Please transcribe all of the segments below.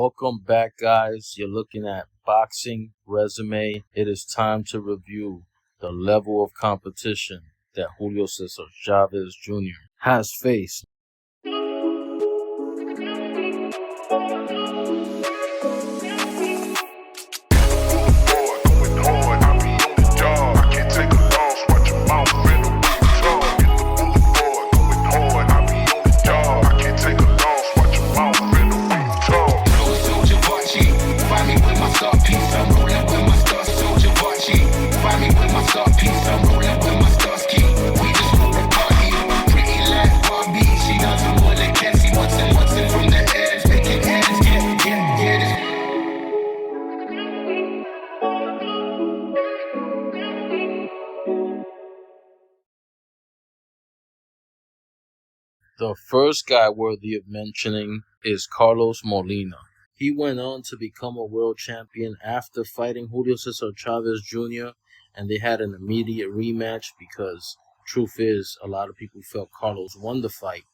Welcome back, guys. You're looking at Boxing Resume. It is time to review the level of competition that Julio Cesar Chavez Jr. has faced. The first guy worthy of mentioning is Carlos Molina. He went on to become a world champion after fighting Julio Cesar Chavez Jr., and they had an immediate rematch because, truth is, a lot of people felt Carlos won the fight.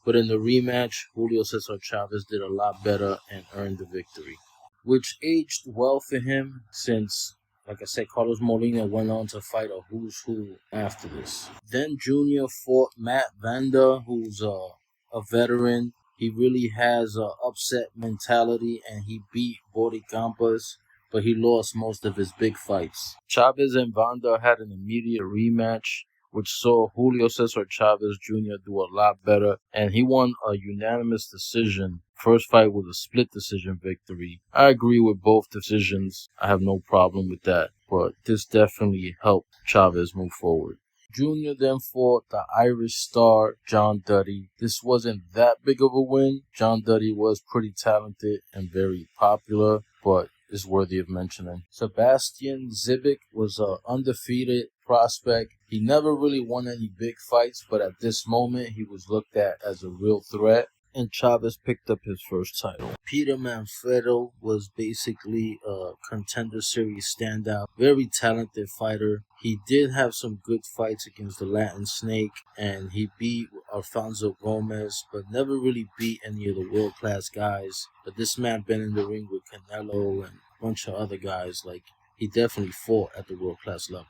But in the rematch, Julio Cesar Chavez did a lot better and earned the victory, which aged well for him since, like I said, Carlos Molina went on to fight a who's who after this. Then Junior fought Matt Vanda, who's a veteran. He really has an upset mentality, and he beat Bori Campas, but he lost most of his big fights. Chavez and Vanda had an immediate rematch, which saw Julio Cesar Chavez Jr. do a lot better, and he won a unanimous decision. First fight was a split decision victory. I agree with both decisions. I have no problem with that, but this definitely helped Chavez move forward. Junior then fought the Irish star John Duddy. This wasn't that big of a win. John Duddy was pretty talented and very popular, but is worthy of mentioning. Sebastian Zibic was an undefeated prospect. He never really won any big fights, but at this moment he was looked at as a real threat, and Chavez picked up his first title. Peter Manfredo was basically a Contender Series standout, very talented fighter. He did have some good fights against the Latin Snake, and he beat Alfonso Gomez, but never really beat any of the world-class guys. But this man been in the ring with Canelo and a bunch of other guys. He definitely fought at the world-class level.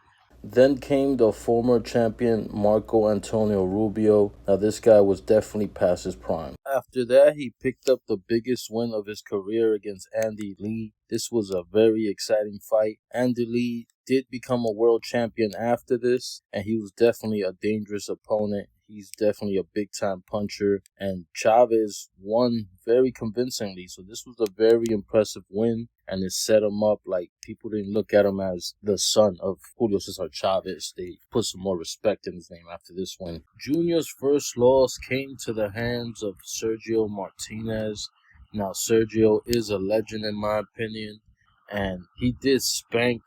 Then came the former champion Marco Antonio Rubio. Now this guy was definitely past his prime. After that, he picked up the biggest win of his career against Andy Lee. This was a very exciting fight. Andy Lee did become a world champion after this, and he was definitely a dangerous opponent. He's definitely a big-time puncher, and Chavez won very convincingly. So this was a very impressive win, and it set him up like people didn't look at him as the son of Julio Cesar Chavez. They put some more respect in his name after this win. Junior's first loss came to the hands of Sergio Martinez. Now, Sergio is a legend in my opinion, and he did spank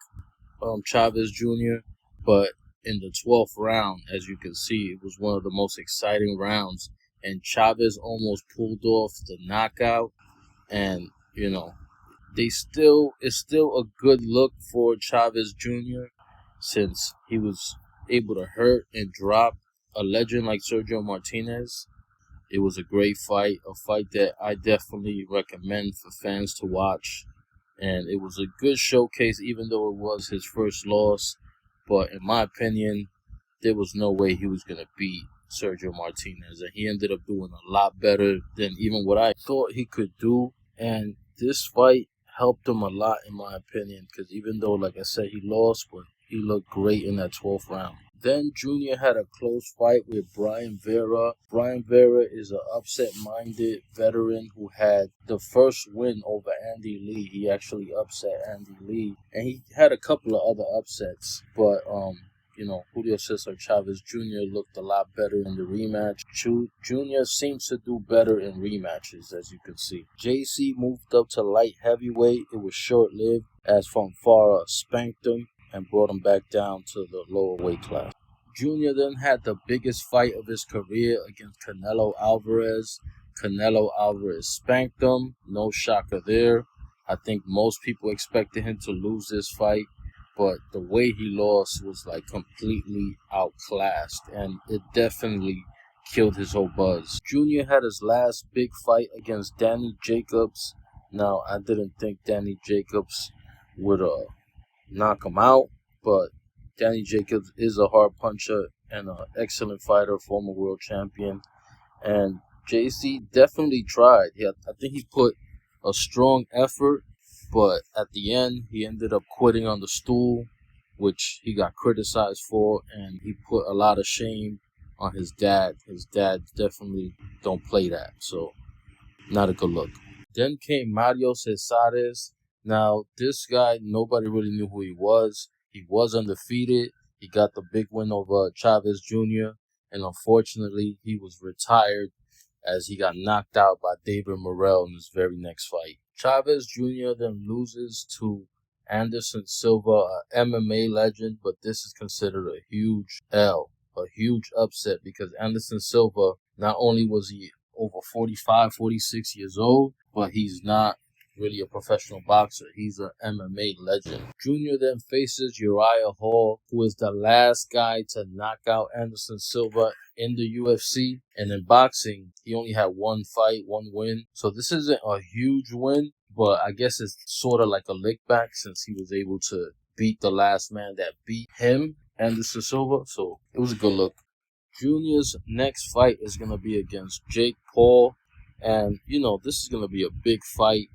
Chavez Jr., but in the 12th round, as you can see, it was one of the most exciting rounds, and Chavez almost pulled off the knockout, and it's still a good look for Chavez Jr. since he was able to hurt and drop a legend like Sergio Martinez. It was a great fight, a fight that I definitely recommend for fans to watch, and it was a good showcase even though it was his first loss. But in my opinion, there was no way he was going to beat Sergio Martinez. And he ended up doing a lot better than even what I thought he could do. And this fight helped him a lot, in my opinion. Because even though, like I said, he lost, but he looked great in that 12th round. Then Junior had a close fight with Brian Vera. Brian Vera is an upset-minded veteran who had the first win over Andy Lee. He actually upset Andy Lee, and he had a couple of other upsets. But Julio Cesar Chavez Jr. looked a lot better in the rematch. Junior seems to do better in rematches, as you can see. JC moved up to light heavyweight. It was short-lived, as Fonfara spanked him and brought him back down to the lower weight class. Junior then had the biggest fight of his career against Canelo Alvarez. Canelo Alvarez spanked him. No shocker there. I think most people expected him to lose this fight, but the way he lost was completely outclassed, and it definitely killed his whole buzz. Junior had his last big fight against Danny Jacobs, Now, I didn't think Danny Jacobs would knock him out, but Danny Jacobs is a hard puncher and an excellent fighter, former world champion. And JC definitely tried. I think he put a strong effort, but at the end, he ended up quitting on the stool, which he got criticized for, and he put a lot of shame on his dad. His dad definitely don't play that, so not a good look. Then came Mario Cesares. Now, this guy, nobody really knew who he was. He was undefeated. He got the big win over Chavez Jr., and unfortunately, he was retired as he got knocked out by David Morrell in his very next fight. Chavez Jr. then loses to Anderson Silva, a MMA legend, but this is considered a huge L, a huge upset, because Anderson Silva, not only was he over 45, 46 years old, but he's not really a professional boxer. He's an MMA legend. Junior then faces Uriah Hall, who is the last guy to knock out Anderson Silva in the UFC. And in boxing, he only had one fight, one win. So this isn't a huge win, but I guess it's sort of like a lick back since he was able to beat the last man that beat him, Anderson Silva. So it was a good look. Junior's next fight is going to be against Jake Paul. And, this is going to be a big fight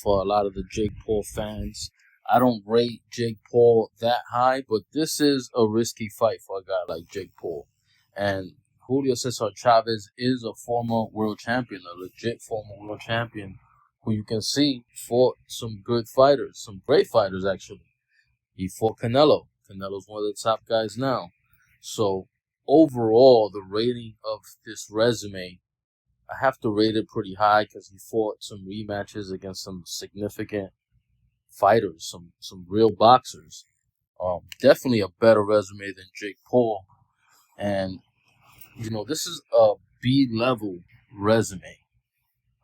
for a lot of the Jake Paul fans. I don't rate Jake Paul that high, but this is a risky fight for a guy like Jake Paul. And Julio Cesar Chavez is a former world champion, a legit former world champion, who you can see fought some good fighters, some great fighters, actually. He fought Canelo. Canelo's one of the top guys now. So, overall, the rating of this resume, I have to rate it pretty high because he fought some rematches against some significant fighters, some real boxers. Definitely a better resume than Jake Paul. And, this is a B-level resume.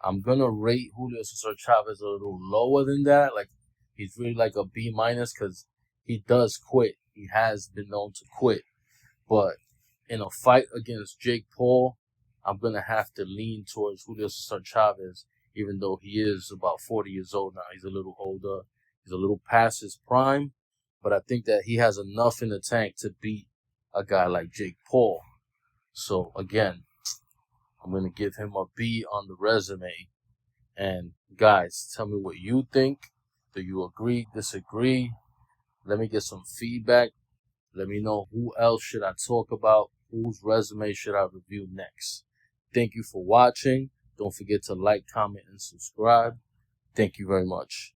I'm going to rate Julio Cesar Chavez a little lower than that. Like, he's really like a B- because he does quit. He has been known to quit. But in a fight against Jake Paul, I'm going to have to lean towards Julio Cesar Chavez, even though he is about 40 years old now. He's a little older. He's a little past his prime. But I think that he has enough in the tank to beat a guy like Jake Paul. So, again, I'm going to give him a B on the resume. And, guys, tell me what you think. Do you agree, disagree? Let me get some feedback. Let me know who else should I talk about. Whose resume should I review next? Thank you for watching. Don't forget to like, comment, and subscribe. Thank you very much.